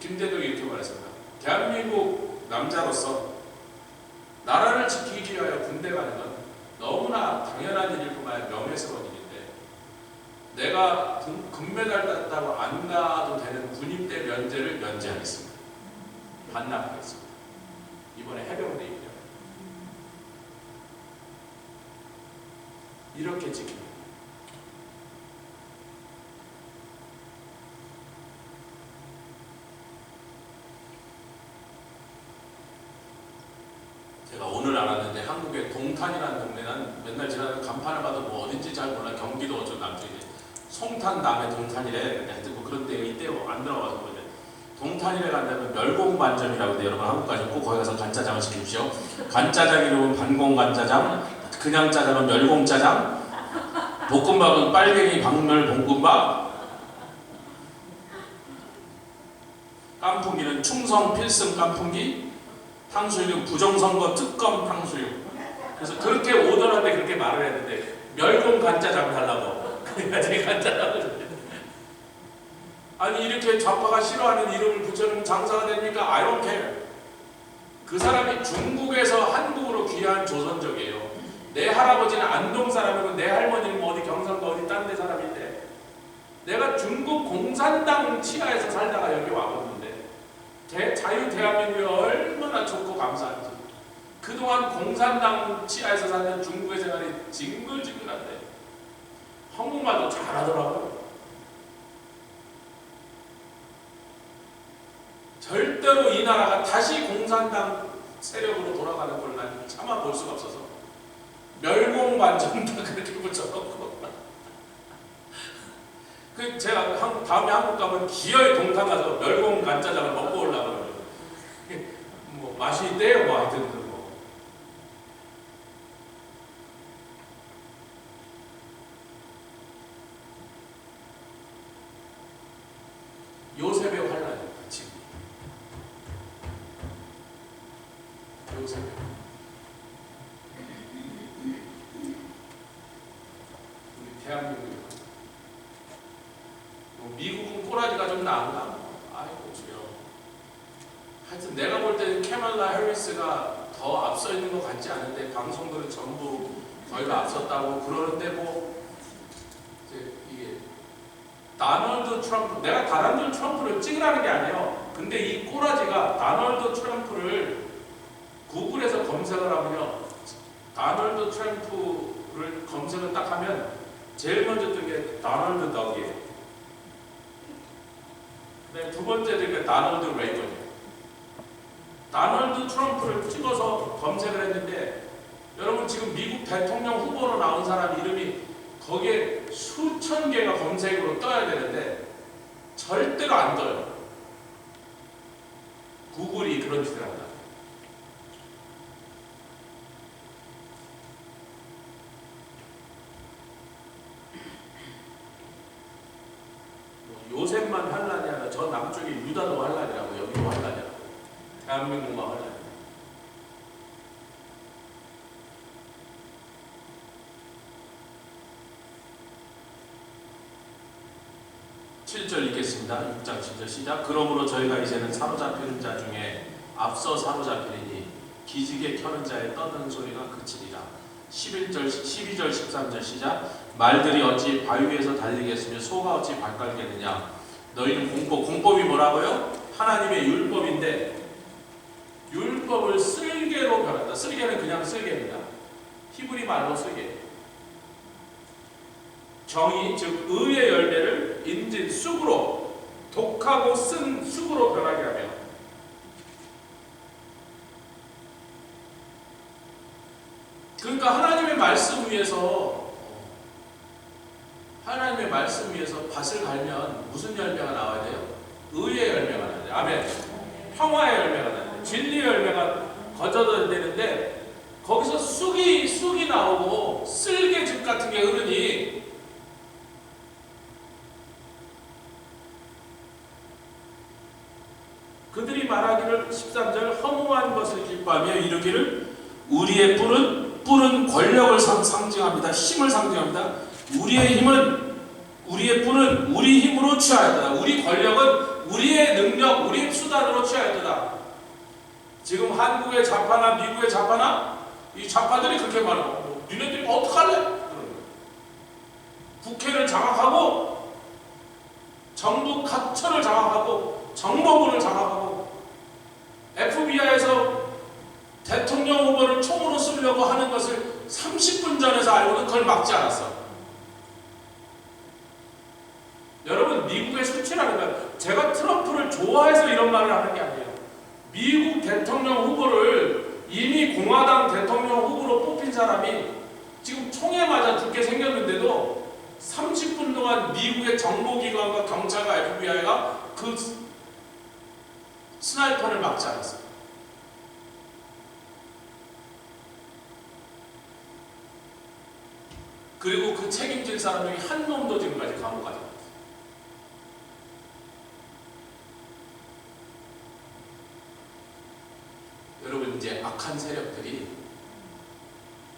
김재덕이 이렇게 말했습니다. 대한민국 남자로서 나라를 지키기 위하여 군대 가는 건 너무나 당연한 일일 뿐만 아니라 명예스러운 일인데 내가 금메달 땄다고 안 가도 되는 군입대 면제를 면제하겠습니다. 반납하겠습니다. 이번에 해병대 입대. 이렇게 지킵니다. 제가 오늘 알았는데 한국의 동탄이라는 동네는 맨날 지나는 간판을 봐도 뭐 어딘지 잘 몰라. 경기도 어쩌고 남쪽에 송탄 남해 동탄이래. 하여튼 뭐 그런 데가 있대요. 안 들어가서 그러는데 동탄이래 간다면 멸공반점이라고 근데 여러분 한국까지 꼭 거기 가서 간짜장을 시키십시오. 간짜장 이름은 반공간짜장, 그냥 짜장은 멸공짜장, 볶음밥은 빨갱이 박멸 볶음밥, 깐풍기는 충성 필승 깐풍기, 탕수육은 부정선거 특검 탕수육. 그래서 그렇게 오더한데 그렇게 말을 했는데 멸공 간짜장 달라고. 그러니까 제 간짜장을 아니 이렇게 좌파가 싫어하는 이름을 붙여놓으면 장사가 됩니까? I don't care. 그 사람이 중국에서 한국으로 귀한 조선족이에요. 내 할아버지는 안동 사람이고 내 할머니는 뭐 어디 경상도 어디 딴 데 사람인데 내가 중국 공산당 치하에서 살다가 여기 와봤는데 자유 대한민국이 얼마나 좋고 감사한지. 그동안 공산당 치하에서 사는 중국의 생활이 징글징글한데 한국말도 잘하더라고요. 절대로 이 나라가 다시 공산당 세력으로 돌아가는 걸 난 차마 볼 수가 없어서 멸공반점 다 그렇게 붙여놓고 그 제가 다음에 한국 가면 기어이 동탄 가서 멸공간짜장을 먹고 올라가는 뭐 맛이 있대요. 뭐 하여튼 뭐 요셉의 환란입니다. 지금 요셉의 우리 대한민국 미국은 꼬라지가 좀 나은가? 아이고 주여. 하여튼 내가 볼 때는 캐멀라 해리스가 더 앞서 있는 것 같지 않은데 방송들은 전부 거의 다 앞섰다고 그러는데 뭐 이제 이게 다널드 트럼프, 내가 다널드 트럼프를 찍으라는 게 아니에요. 근데 이 꼬라지가 다널드 트럼프를 구글에서 검색을 하면요, 다널드 트럼프를 검색을 딱 하면 제일 먼저 뜬 게 다널드 덕이에요. 네, 두 번째 뜬 게 다널드 레이건이에요. 다널드 트럼프를 찍어서 검색을 했는데, 여러분 지금 미국 대통령 후보로 나온 사람 이름이 거기에 수천 개가 검색으로 떠야 되는데 절대로 안 떠요. 구글이 그런 짓을 한다. 요셉만 환란이 아니라 저 남쪽에 유다도 환란이라고, 여기도 환란이라고, 대한민국만 환란. 7절 읽겠습니다. 6장 7절 시작. 그러므로 저희가 이제는 사로잡히는 자 중에 앞서 사로잡히리니 기지개 켜는 자의 떠드는 소리가 그치리라. 11절, 12절 13절 시작. 말들이 어찌 바위 위에서 달리겠으며 소가 어찌 발걸겠느냐. 너희는 공법이 뭐라고요? 하나님의 율법인데 율법을 쓸개로 변한다. 쓸개는 그냥 쓸개입니다. 히브리 말로 쓸개. 정의, 즉 의의 열매를 인진, 쑥으로, 독하고 쓴 쑥으로 변하게 하며, 그러니까 하나님의 말씀 위에서 밭을 갈면 무슨 열매가 나와야 돼요? 의의 열매가 나와야 돼요. 아멘. 평화의 열매가 나와야 돼요. 진리의 열매가 거저져야 되는데 거기서 쑥이 나오고 쓸개즙 같은 게 흐르니 그들이 말하기를 13절 허무한 것을 기뻐하며 이르기를 우리의 뿔은 권력을 상징합니다. 힘을 상징합니다. 우리의 뿔은 우리 힘으로 취하였다. 우리 권력은 우리의 능력, 우리의 수단으로 취하였다. 지금 한국의 좌파나 미국의 좌파나 이 좌파들이 그렇게 말하고 니네들이 어떡할래? 국회를 장악하고 정부 각처를 장악하고 정보부를 장악하고 FBI에서 대통령 후보를 총으로 쓰려고 하는 것을 30분 전에서 알고는 그걸 막지 않았어. 여러분 미국의 수치라는 건 제가 트럼프를 좋아해서 이런 말을 하는 게 아니에요. 미국 대통령 후보를 이미 공화당 대통령 후보로 뽑힌 사람이 지금 총에 맞아 죽게 생겼는데도 30분 동안 미국의 정보기관과 경찰과 FBI가 그 스나이퍼를 막지 않았어요. 그리고 그 책임질 사람 중에 한 놈도 지금까지 감옥 가지 않았어요. 여러분 이제 악한 세력들이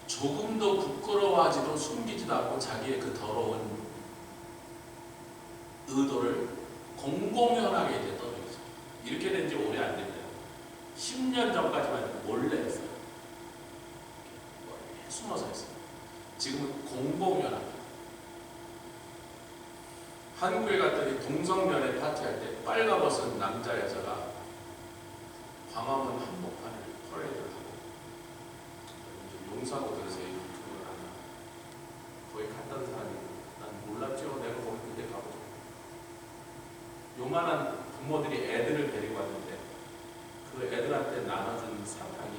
조금도 부끄러워하지도 숨기지도 않고 자기의 그 더러운 의도를 공공연하게 이제 떠들죠. 이렇게 된 지 오래 안 됐어요. 10년 전까지만 몰래 했어요. 몰래 숨어서 했어요. 지금은 공공연하게. 한국에 갔더니 동성연애 파티할 때 빨가벗은 남자 여자가 광화문 한복판을 퍼레이드를 하고, 용사고 들으세요. 유튜브를 하나 거기 갔던 사람이 난 몰랐죠. 내가 거기 그때 가보죠. 요만한 부모들이 애들을 데리고 왔는데 그 애들한테 나눠준 사탕이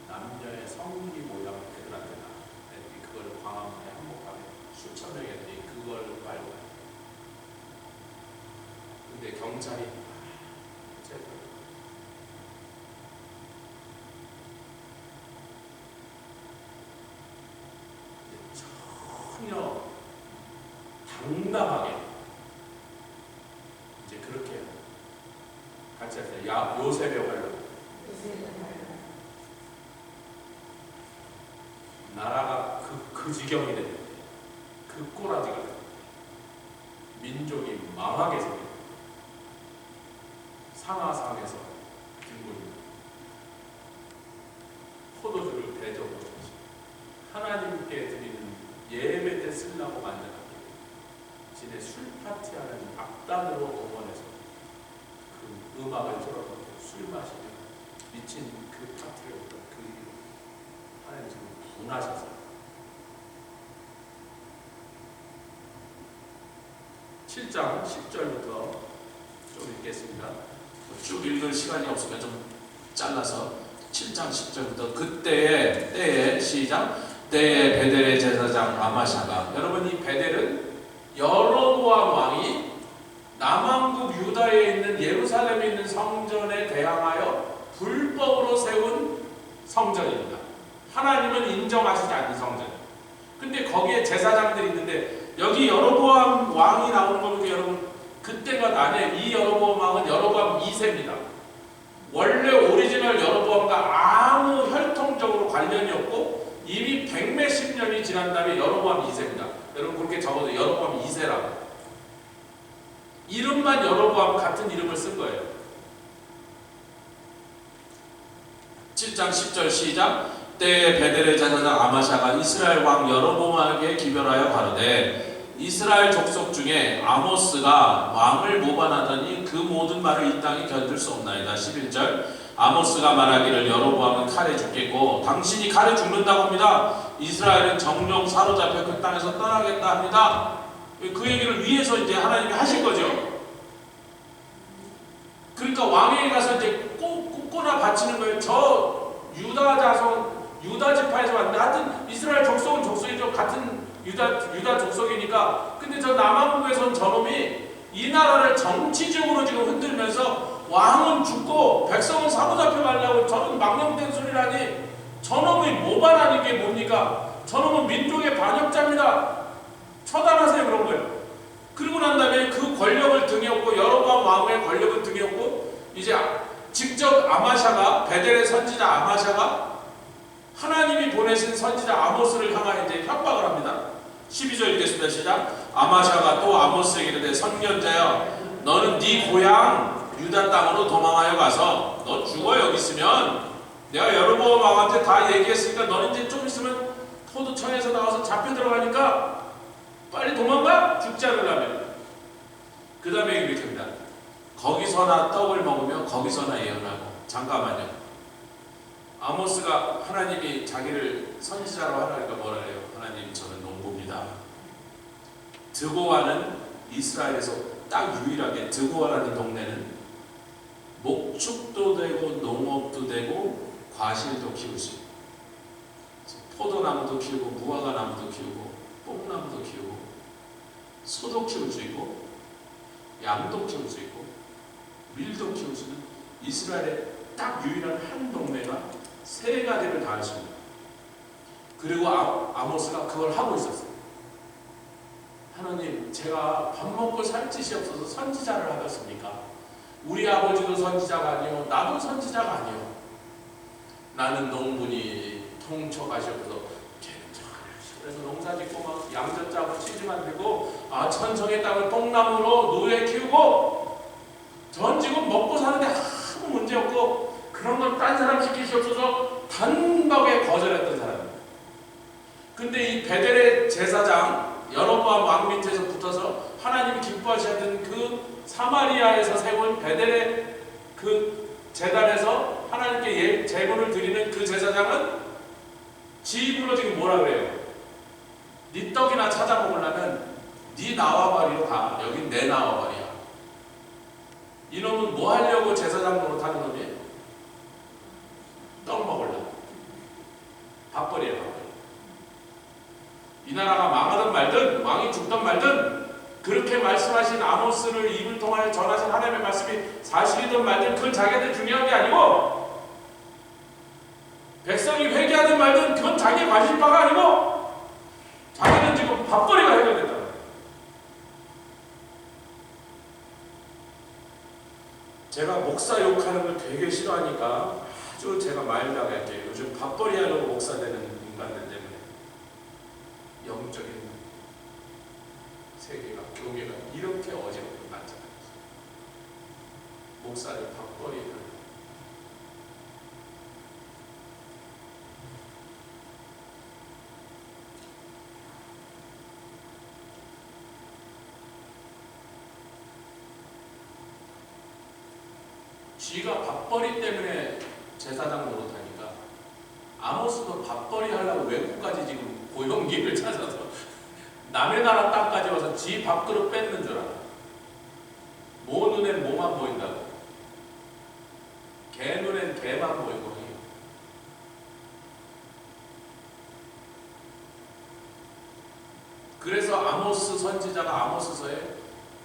남녀의 성기 모양 애들한테 나눠. 애들이 그걸 광화문에 한복판에 수천 명의 애들이 그걸 빨고 가요. 근데 경찰이 전혀 당당하게 이제 그렇게 같이 했어요. 야, 요셉의 활동. 나라가 그 지경이 됐는데, 그 꼬라지가 됐는데, 민족이 망하게 생겼는데, 상하상에서 들고 있는 포도주를 대접으로 하나님께 드리는 예배 때 쓰려고 만들었기 지네 술 파티하는 악단으로 동원해서 그 음악을 틀어놓고 술 마시는 미친 그 파티를 그 하나님 지금 분하셔서 7장 10절부터 좀 읽겠습니다. 쭉 읽을 시간이 없으니까 좀 잘라서 7장 10절부터 때에 시작. 때에 베델의 제사장 아마샤가, 여러분 이 베델은 여로보암 왕이 남왕국 유다에 있는 예루살렘에 있는 성전에 대항하여 불법으로 세운 성전입니다. 하나님은 인정하시지 않는 성전. 근데 거기에 제사장들이 있는데 여기 여로보암 왕이 나오는 거 보니까 여러분 그때가 아니에요. 이 여로보암 왕은 여로보암 2세입니다. 원래 오리지널 여로보암과 아무 혈통적으로 관련이 없고 이미 백몇십 년이 지난 다음에 여로보암 2세입니다. 여러분 그렇게 적어도 여로보암 2세라고. 이름만 여로보암 같은 이름을 쓴 거예요. 7장 10절 시작. 때에 베델의 제사장 아마샤가 이스라엘 왕 여로보암에게 기별하여 가로되 이스라엘 족속 중에 아모스가 왕을 모반하더니 그 모든 말을 이 땅에 견딜 수 없나이다. 11절 아모스가 말하기를 여로보암은 칼에 죽겠고 당신이 칼에 죽는다고 합니다. 이스라엘은 정령 사로잡혀 그 땅에서 떠나겠다 합니다. 그 얘기를 위해서 이제 하나님이 하신 거죠. 그러니까 왕에게 가서 이제 꽂거나 바치는 거예요. 저 유다 자손, 유다 지파에서 왔는데 하여튼 이스라엘 족속은 족속이죠. 같은 유다 족속이니까. 근데 저 남왕국에서 온 저놈이 이 나라를 정치적으로 지금 흔들면서 왕은 죽고 백성은 사로잡혀 가려고 저는 망령된 소리라니, 저놈이 모반하는 게 뭡니까? 저놈은 민족의 반역자입니다. 처단하세요. 그런 거예요. 그리고 난 다음에 그 권력을 등에 업고 여로보암 왕의 권력을 등에 업고 이제 직접 아마샤가, 베델의 선지자 아마샤가 하나님이 보내신 선지자 아모스를 향하여 이제 협박을 합니다. 12절 읽겠습니다. 시작. 아마샤가 또 아모스에게 이르되 선견자여 너는 네 고향 유다 땅으로 도망하여 가서 너 죽어. 여기 있으면 내가 여로보암 왕한테 다 얘기했으니까 너는 이제 좀 있으면 포도청에서 나와서 잡혀 들어가니까 빨리 도망가. 죽지 않으려면. 그 다음에 이렇게 합니다. 거기서나 떡을 먹으며 거기서나 예언하고. 잠깐만요. 아모스가 하나님이 자기를 선지자로 하라니까 뭐라 해요? 하나님 저는 농부입니다. 드고아는 이스라엘에서 딱 유일하게 드고아라는 동네는 목축도 되고 농업도 되고 과실도 키울 수 있고 포도나무도 키우고 무화과나무도 키우고 뽕나무도 키우고 소도 키울 수 있고 양도 키울 수 있고 밀도 키울 수 있는 이스라엘의 딱 유일한 한 동네가 세 가지를 다 하십니다. 그리고 아모스가 그걸 하고 있었어요. 하나님, 제가 밥 먹고 살 짓이 없어서 선지자를 하겠습니까? 우리 아버지도 선지자가 아니요, 나도 선지자가 아니요. 나는 농부니 통쳐가시옵소서. 그래서 농사 짓고 막 양젓 짜고 치즈 만들고 천성의 땅을 뽕나무로 노예 키우고 전 지금 먹고 사는데 아무 문제 없고 그런 건 딴 사람 시키시옵소서 단박에 거절했던 사람입니다. 근데 이 베델의 제사장 여로보암 왕 밑에서 붙어서 하나님이 기뻐하시던 그 사마리아에서 세운 베델의 그 제단에서 하나님께 제물을 드리는 그 제사장은 지 입으로 지금 뭐라 그래요? 네 떡이나 찾아 먹으려면 네 나와바리로 가. 여긴 내 나와바리야. 이놈은 뭐 하려고 제사장 노릇하는 놈이에요? 떡 먹으려고. 밥벌이에요, 밥벌이. 이 나라가 망하든 말든 왕이 죽든 말든 그렇게 말씀하신 아모스를 입을 통하여 전하신 하나님의 말씀이 사실이든 말든 그건 자기한테 중요한 게 아니고 백성이 회개하든 말든 그건 자기의 관심 바가 아니고 자기는 지금 밥벌이가 해결됐다. 제가 목사 욕하는 걸 되게 싫어하니까 아주 제가 마일드하게 할게요. 요즘 밥벌이 하려고 목사 되는 인간들 때문에 영적인 세계가, 교계가 이렇게 어지럽고 많잖아요. 목사를 밥벌이 하는. 쥐가 밥벌이 때문에 제사장 노릇하니까 아모스도 밥벌이 하려고 외국까지 지금 고용기를 찾아서 남의 나라 땅까지 와서 쥐 밥그릇 뺏는 줄 알아. 모 눈엔 뭐만 보인다고. 개 눈엔 개만 보이고. 그래서 아모스 선지자가 아모스서에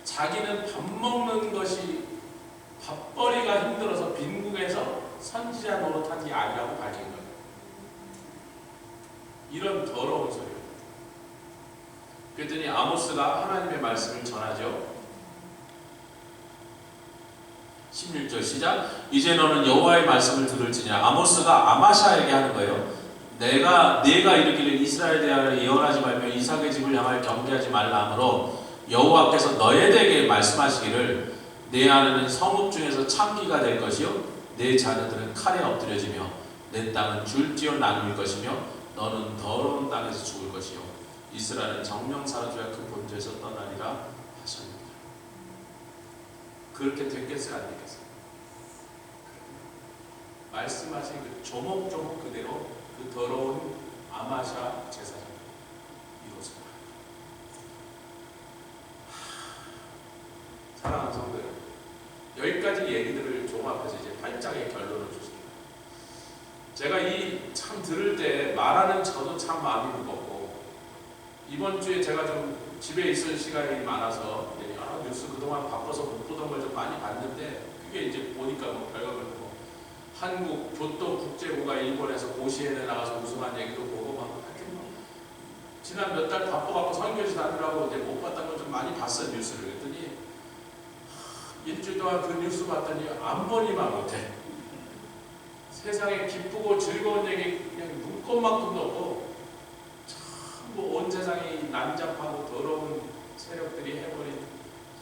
자기는 밥 먹는 것이 밥벌이가 힘들어서 빈궁에서 선지자 노릇한 게 아니라고 밝힌 거예요. 이런 더러운 소리예요. 그랬더니 아모스가 하나님의 말씀을 전하죠. 16절 시작. 이제 너는 여호와의 말씀을 들을지냐. 아모스가 아마샤에게 하는 거예요. 내가 이르기를 이스라엘 대하여 예언하지 말며 이삭의 집을 향하여 경계하지 말라 하므로 여호와께서 너희에게 말씀하시기를 내 아내는 성읍 중에서 창기가 될 것이요 내 자녀들은 칼에 엎드려지며 내 땅은 줄지어 나눌 것이며 너는 더러운 땅에서 죽을 것이요 이스라엘은 정령 사라져야 그 본토에서 떠나리라 하셨습니다. 그렇게 됐겠어요, 안 됐겠어요? 말씀하신 그 조목조목 그대로 그 더러운 아마샤 제사장 이루어집니다. 사랑하는 성도들, 여기까지 얘기들을 종합해서 이제 8장의 결론을 주십니다. 제가 이 참 들을 때 말하는 저도 참 마음이 무겁고, 이번 주에 제가 좀 집에 있을 시간이 많아서 뉴스 그동안 바빠서 못 보던 걸 좀 많이 봤는데, 그게 이제 보니까 뭐 결과를 보고 한국 교토국제고가 일본에서 고시엔에 나가서 우승한 얘기도 보고 막 하여튼 뭐 지난 몇 달 바빠갖고 선교지 다니라고 이제 못 봤던 걸 좀 많이 봤어요, 뉴스를. 그랬더니 일주일 동안 그 뉴스 봤더니 안 보니만 못해. 세상에 기쁘고 즐거운 얘기 그냥 눈꼽만큼도 없고 참 온 세상이 난잡하고 더러운 세력들이 해버린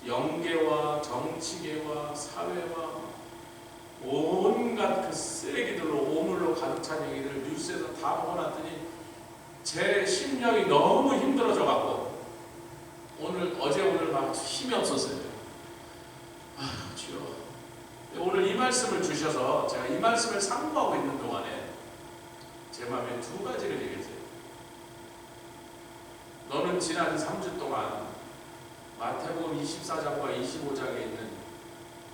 영계와 정치계와 사회와 온갖 그 쓰레기들로 오물로 가득 찬 얘기를 뉴스에서 다 보고 났더니 제 심령이 너무 힘들어져 갖고 어제 오늘 막 힘이 없었어요. 주여, 오늘 이 말씀을 주셔서 제가 이 말씀을 상고하고 있는 동안에 제 마음에 두 가지를 얘기했어요. 너는 지난 3주 동안 마태복음 24장과 25장에 있는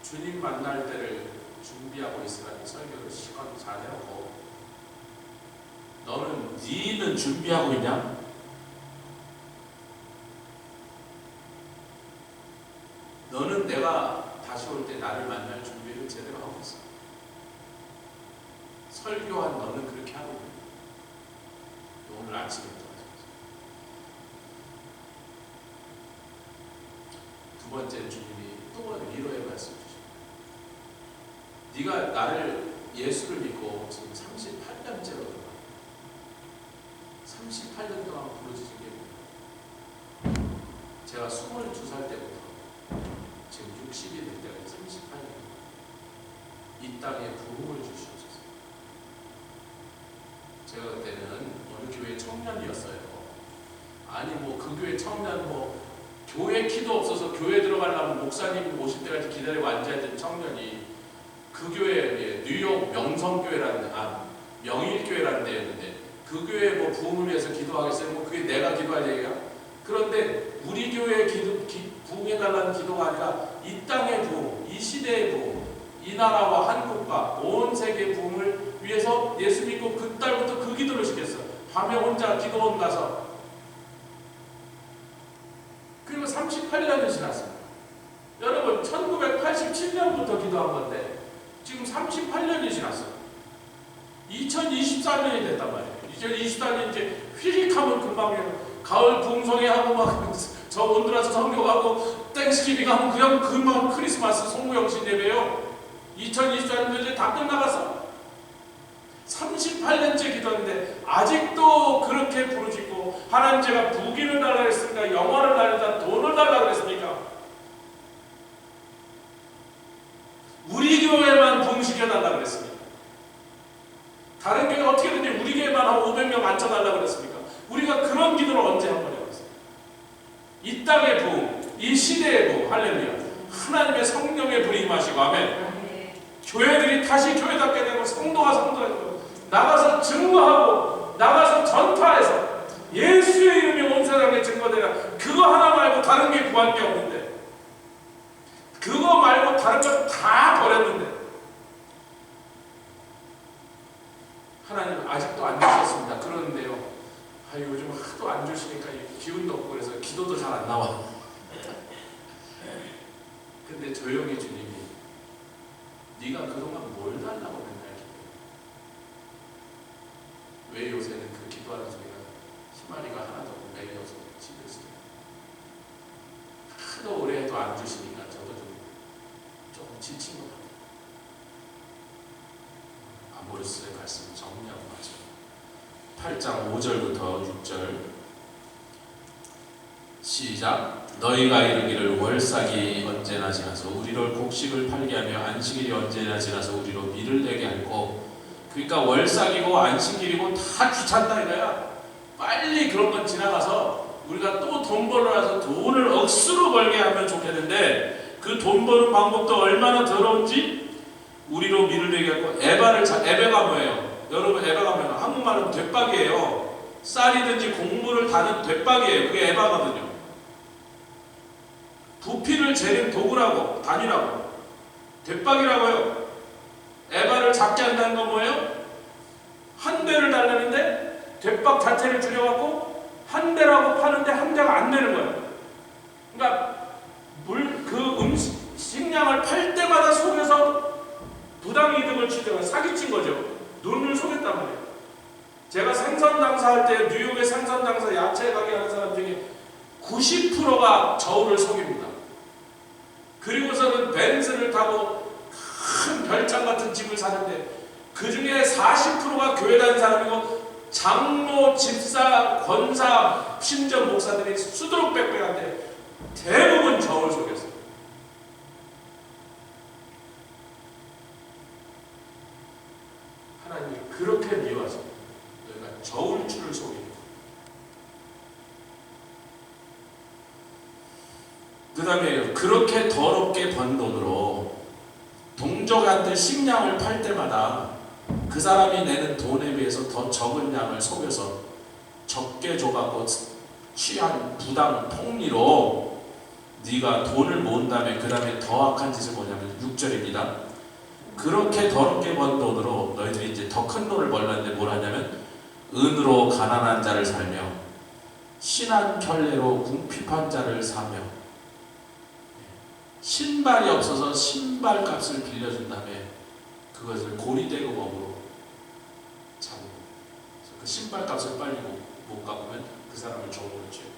주님 만날 때를 준비하고 있으라는 설교를 시간 잘 해놓고, 니는 준비하고 있냐? 너는 내가 다시 올 때 나를 만날 준비를 제대로 하고 있어. 설교한 너는 그렇게 하고 있는. 오늘 아침에 두 번째 주님이 또 위로의 말씀 주십니다. 네가 나를 예수를 믿고 지금 38년째로 38년 동안 부르짖은 게 뭐야? 제가 22살 때부터 지금 60이 될 때까지 38년 이 땅에 부흥을 주시옵소서. 제가 그때는 어느 교회 청년이었어요. 아니 뭐 그 교회 청년 뭐 교회 키도 없어서 교회 들어가려면 목사님 오실 때까지 기다리고 앉아있던 청년이 그 교회 뉴욕 명성교회라는 명일교회라는 데였는데 그 교회 뭐 부흥을 위해서 기도하겠어요? 뭐 그게 내가 기도할 얘기야? 그런데 우리 교회 부흥해달라는 기도가 아니라 이 땅의 부흥, 이 시대의 부흥, 이 나라와 한국과 온 세계의 부흥을 위해서 예수 믿고 그 딸부터 그 기도를 시켰어. 밤에 혼자 기도원 가서. 그리고 38년이 지났습니다. 여러분 1987년부터 기도한 건데 지금 38년이 지났어요. 2024년이 됐단 말이에요. 2024년 이제 휘릭하면 금방 가을 붕송이하고 막 저 온두라스 성교하고 땡스기빙 하면 그냥 금방 크리스마스 송무영신 예배요. 2024년도 이제 다 끝나갔어. 38년째 기도했는데 아직도 그렇게 부르짖고 하나님 제가 부귀를 달라 그랬습니까? 영화를 달라 돈을 달라 그랬습니까? 우리 교회만 부흥시켜달라 그랬습니까? 다른 교회 어떻게든지 우리 교회만 한 500명 앉혀달라 그랬습니까? 우리가 그런 기도를 언제 한 번 해봤어요? 이 땅의 부흥, 이 시대의 부흥, 할렐루야. 하나님의 성령의 불이 임하시고 아멘. 교회들이 다시 교회답게 되고 성도가 성도되고 나가서 증거하고 나가서 전파해서 예수의 이름이 온 세상에 증거되라. 그거 하나 말고 다른 게 구한 게 없는데, 그거 말고 다른 것 다 버렸는데 하나님 아직도 안 주셨습니다. 그러는데요, 요즘 하도 안 주시니까 기운도 없고 그래서 기도도 잘 안 나와. 근데 조용히 주님이 네가 그동안 뭘 달라고 맨날 기도해? 왜 요새는 그 기도하는 소리가 희마리가 하나도 없고 매겨서 집에서 하도 오래 해도 안 주시니까 저도 조금 지친 것 같아요. 아모르스의 말씀 정리하고 맞죠. 8장 5절부터 6절 시작. 너희가 이르기를 월삭이 언제나 지나서 우리로 곡식을 팔게 하며 안식일이 언제나 지나서 우리로 밀을 내게 할고. 그러니까 월삭이고 안식일이고 다 귀찮다 이거야. 빨리 그런 건 지나가서 우리가 또 돈 벌어서 돈을 억수로 벌게 하면 좋겠는데, 그 돈 버는 방법도 얼마나 더러운지. 우리로 밀을 내게 하고. 에바가 뭐예요? 여러분, 에바가 뭐예요? 한국말은 되박이에요. 쌀이든지 곡물을 다는 되박이에요. 그게 에바거든요. 부피를 재는 도구라고, 단위라고. 되박이라고요. 에바를 작게 한다는 건 뭐예요? 한 대를 달라는데 되박 자체를 줄여갖고 한 대라고 파는데 한 대가 안 되는 거예요. 그러니까 식량을 팔 때마다 속여서 부당이득을 취득한 사기친 거죠. 눈을 속였단 말이에요. 제가 생선 장사할 때 뉴욕의 생선 장사 야채 가게 하는 사람 중에 90%가 저울을 속입니다. 그리고서는 벤츠를 타고 큰 별장 같은 집을 사는데 그 중에 40%가 교회 다니는 사람이고, 장로, 집사, 권사, 심지어 목사들이 수두룩 빽빽한데 대부분 저울 속였어요. 하나님이 그렇게 미워서 너희가 저울줄을 속이는. 그 다음에 그렇게 더럽게 번 돈으로 동족한테 식량을 팔 때마다 그 사람이 내는 돈에 비해서 더 적은 양을 속여서 적게 줘갖고 취한 부당 폭리로 네가 돈을 모은 다음에 그 다음에 더 악한 짓을 뭐냐면 6절입니다. 그렇게 더럽게 번 돈으로 너희들이 이제 더 큰 돈을 벌렸는데 뭘 하냐면 은으로 가난한 자를 살며 신한 켤레로 궁핍한 자를 사며, 신발이 없어서 신발값을 빌려준 다음에 그것을 고리대금업으로 잡고, 그 신발값을 빨리 못 갚으면 그 사람을 종으로 취해요.